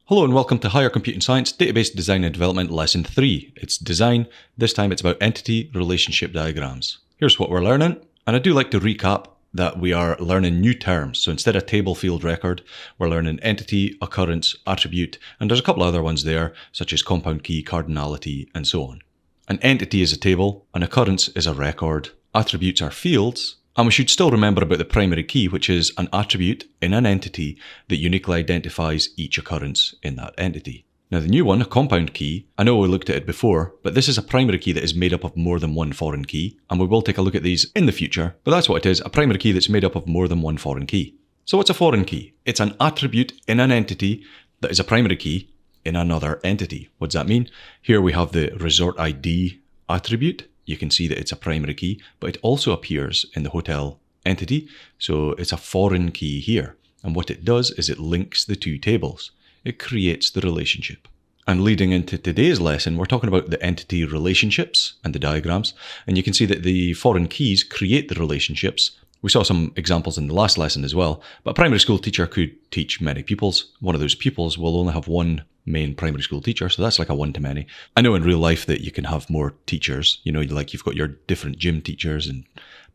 Hello and welcome to Higher Computing Science Database Design and Development Lesson 3. It's design. This time it's about entity relationship diagrams. Here's what we're learning. And I do like to recap that we are learning new terms. So instead of table field record, we're learning entity, occurrence, attribute, and there's a couple other ones there, such as compound key, cardinality, and so on. An entity is a table, an occurrence is a record, attributes are fields, and we should still remember about the primary key, which is an attribute in an entity that uniquely identifies each occurrence in that entity. Now the new one, a compound key, I know we looked at it before, but this is a primary key that is made up of more than one foreign key, and we will take a look at these in the future, but that's what it is, a primary key that's made up of more than one foreign key. So what's a foreign key? It's an attribute in an entity that is a primary key in another entity. What does that mean? Here we have the resort ID attribute. You can see that it's a primary key, but it also appears in the hotel entity. So it's a foreign key here. And what it does is it links the two tables. It creates the relationship. And leading into today's lesson, we're talking about the entity relationships and the diagrams. And you can see that the foreign keys create the relationships. We saw some examples in the last lesson as well. But a primary school teacher could teach many pupils. One of those pupils will only have one main primary school teacher, so that's like a one-to-many. I know in real life that you can have more teachers, like you've got your different gym teachers and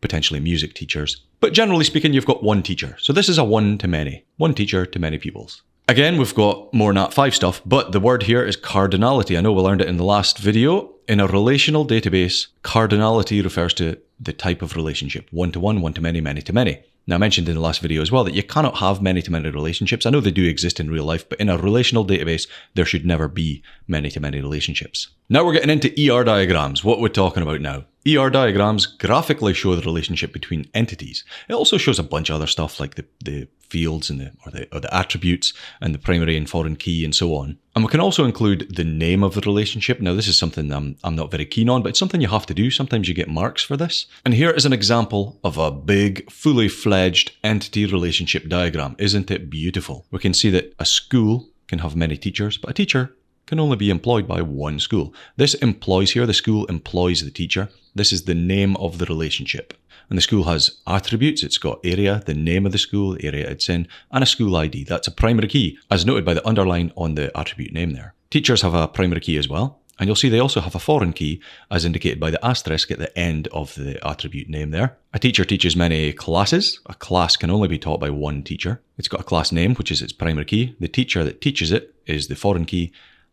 potentially music teachers, but generally speaking you've got one teacher. So this is a one-to-many, one teacher to many pupils. Again, we've got more Nat 5 stuff, but the word here is cardinality. I know we learned it in the last video. In a relational database, cardinality refers to the type of relationship, one-to-one, one-to-many, many-to-many. Now, I mentioned in the last video as well that you cannot have many-to-many relationships. I know they do exist in real life, but in a relational database, there should never be many-to-many relationships. Now we're getting into ER diagrams, what we're talking about now. ER diagrams graphically show the relationship between entities. It also shows a bunch of other stuff like the fields and the attributes and the primary and foreign key and so on. And we can also include the name of the relationship. Now this is something I'm not very keen on, but it's something you have to do. Sometimes you get marks for this. And here is an example of a big, fully fledged entity relationship diagram. Isn't it beautiful? We can see that a school can have many teachers, but a teacher can only be employed by one school. This employs here, the school employs the teacher. This is the name of the relationship. And the school has attributes. It's got area, the name of the school, the area it's in, and a school ID. That's a primary key, as noted by the underline on the attribute name there. Teachers have a primary key as well. And you'll see they also have a foreign key, as indicated by the asterisk at the end of the attribute name there. A teacher teaches many classes. A class can only be taught by one teacher. It's got a class name, which is its primary key. The teacher that teaches it is the foreign key,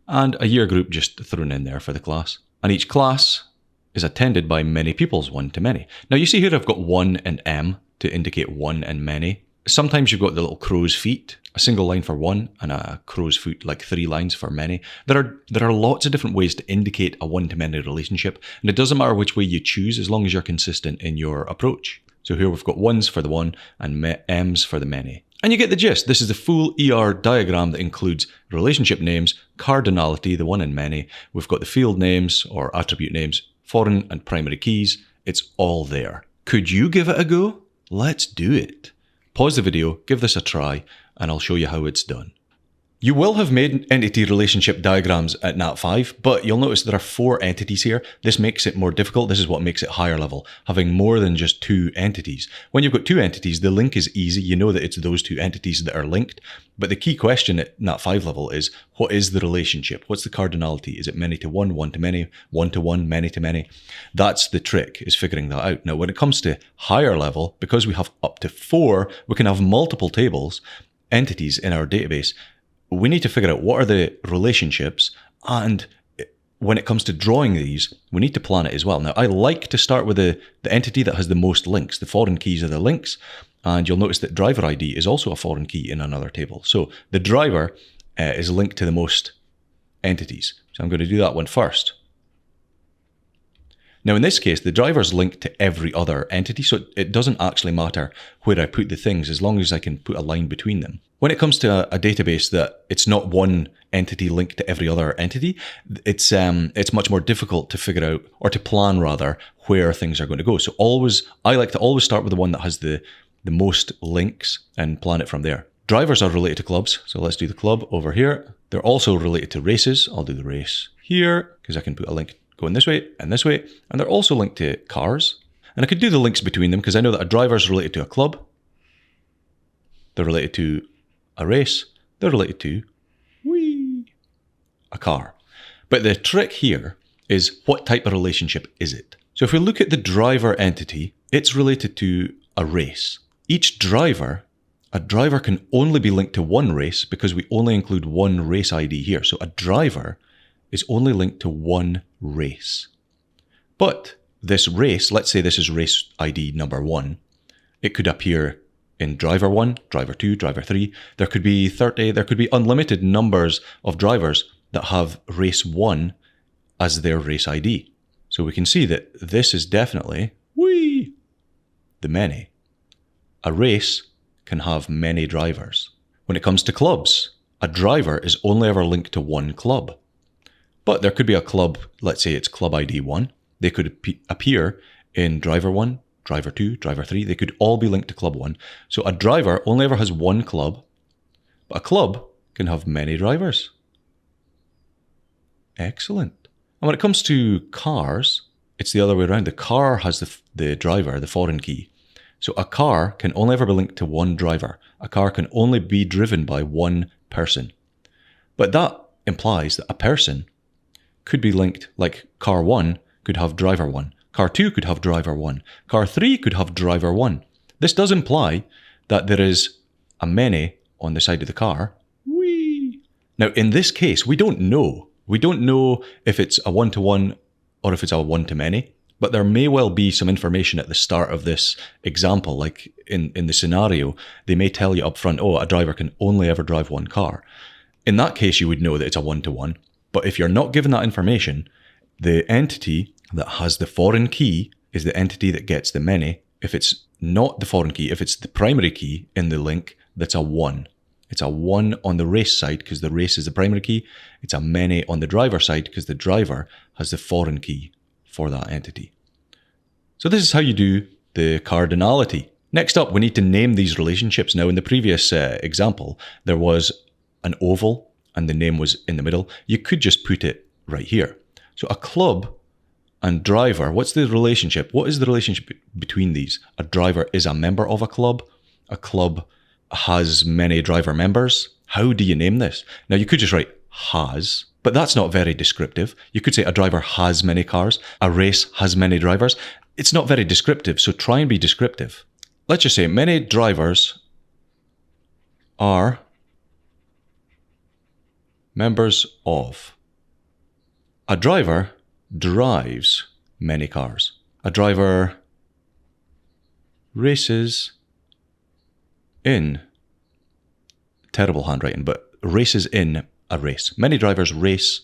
and a year group just thrown in there for the class. And each class is attended by many pupils, one to many. Now you see here I've got one and M to indicate one and many. Sometimes you've got the little crow's feet, a single line for one and a crow's foot, like 3 lines for many. There are lots of different ways to indicate a one-to-many relationship, and it doesn't matter which way you choose as long as you're consistent in your approach. So here we've got ones for the one and M's for the many. And you get the gist. This is the full ER diagram that includes relationship names, cardinality, the one and many. We've got the field names or attribute names, foreign and primary keys. It's all there. Could you give it a go? Let's do it. Pause the video, give this a try, and I'll show you how it's done. You will have made entity relationship diagrams at Nat 5, but you'll notice there are 4 entities here. This makes it more difficult. This is what makes it higher level, having more than just 2 entities. When you've got 2 entities, the link is easy. You know that it's those 2 entities that are linked. But the key question at Nat 5 level is, what is the relationship? What's the cardinality? Is it many to one, one to many, one to one, many to many? That's the trick, is figuring that out. Now, when it comes to higher level, because we have up to 4, we can have multiple tables, entities in our database. We need to figure out what are the relationships, and when it comes to drawing these, we need to plan it as well. Now, I like to start with the entity that has the most links. The foreign keys are the links, and you'll notice that driver ID is also a foreign key in another table. So the driver is linked to the most entities. So I'm going to do that one first. Now, in this case, the driver's linked to every other entity, so it doesn't actually matter where I put the things as long as I can put a line between them. When it comes to a database that it's not one entity linked to every other entity, it's much more difficult to figure out, or to plan rather, where things are going to go. So I like to always start with the one that has the most links and plan it from there. Drivers are related to clubs, so let's do the club over here. They're also related to races. I'll do the race here because I can put a link going this way, and they're also linked to cars. And I could do the links between them because I know that a driver is related to a club. They're related to a race. They're related to a car. But the trick here is what type of relationship is it? So if we look at the driver entity, it's related to a race. Each driver, a driver can only be linked to one race because we only include one race ID here. So a driver is only linked to one race. But this race, let's say this is race ID number 1, it could appear in driver 1, driver 2, driver 3. There could be 30, there could be unlimited numbers of drivers that have race 1 as their race ID. So we can see that this is definitely, the many. A race can have many drivers. When it comes to clubs, a driver is only ever linked to one club. But there could be a club, let's say it's club ID 1. They could appear in driver 1, driver 2, driver 3. They could all be linked to club 1. So a driver only ever has one club, but a club can have many drivers. Excellent. And when it comes to cars, it's the other way around. The car has the driver, the foreign key. So a car can only ever be linked to one driver. A car can only be driven by one person. But that implies that a person could be linked, like car 1 could have driver 1. Car 2 could have driver 1. Car 3 could have driver 1. This does imply that there is a many on the side of the car. Whee! Now, in this case, we don't know. We don't know if it's a one-to-one or if it's a one-to-many, but there may well be some information at the start of this example, like in the scenario, they may tell you up front, oh, a driver can only ever drive one car. In that case, you would know that it's a one-to-one, but if you're not given that information, the entity that has the foreign key is the entity that gets the many. If it's not the foreign key, if it's the primary key in the link, that's a 1. It's a 1 on the race side because the race is the primary key. It's a many on the driver side because the driver has the foreign key for that entity. So this is how you do the cardinality. Next up, we need to name these relationships. Now, in the previous example, there was an oval and the name was in the middle. You could just put it right here. So a club and driver, what's the relationship? What is the relationship between these? A driver is a member of a club. A club has many driver members. How do you name this? Now, you could just write has, but that's not very descriptive. You could say a driver has many cars. A race has many drivers. It's not very descriptive, so try and be descriptive. Let's just say many drivers are members of. A driver drives many cars. A driver races in, terrible handwriting, but races in a race. Many drivers race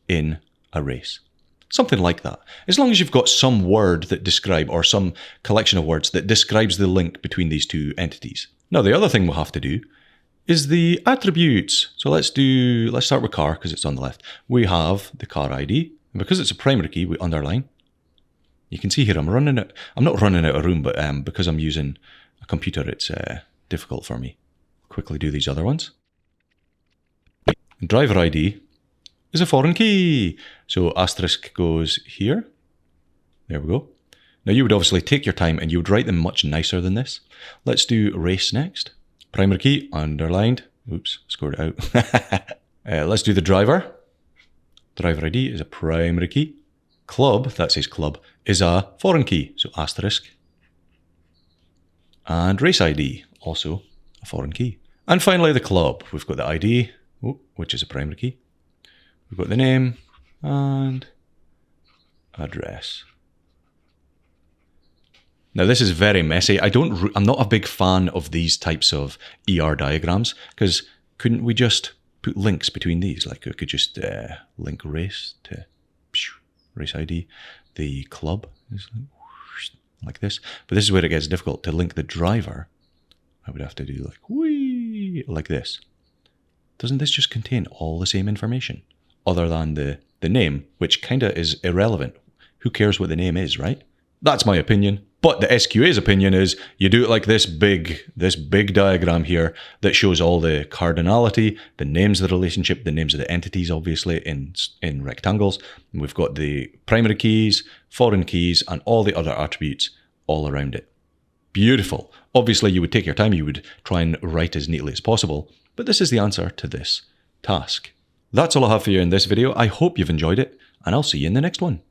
in a race. Something like that. As long as you've got some word that describe, or some collection of words that describes the link between these two entities. Now, the other thing we'll have to do is the attributes. So let's start with car because it's on the left. We have the car ID, and because it's a primary key, we underline. You can see here I'm not running out of room, but because I'm using a computer, it's difficult for me. Quickly do these other ones. And driver ID is a foreign key. So asterisk goes here. There we go. Now you would obviously take your time and you would write them much nicer than this. Let's do race next. Primary key, underlined. Oops, scored it out. Let's do the driver. Driver ID is a primary key. Club, that says club, is a foreign key. So asterisk. And race ID, also a foreign key. And finally the club. We've got the ID, which is a primary key. We've got the name and address. Now this is very messy. I'm not a big fan of these types of ER diagrams because couldn't we just put links between these? Like we could just link race to race ID. The club is like this. But this is where it gets difficult. To link the driver, I would have to do like this. Doesn't this just contain all the same information? Other than the name, which kind of is irrelevant. Who cares what the name is, right? That's my opinion. But the SQA's opinion is you do it like this big diagram here that shows all the cardinality, the names of the relationship, the names of the entities, obviously, in rectangles. And we've got the primary keys, foreign keys, and all the other attributes all around it. Beautiful. Obviously, you would take your time. You would try and write as neatly as possible. But this is the answer to this task. That's all I have for you in this video. I hope you've enjoyed it, and I'll see you in the next one.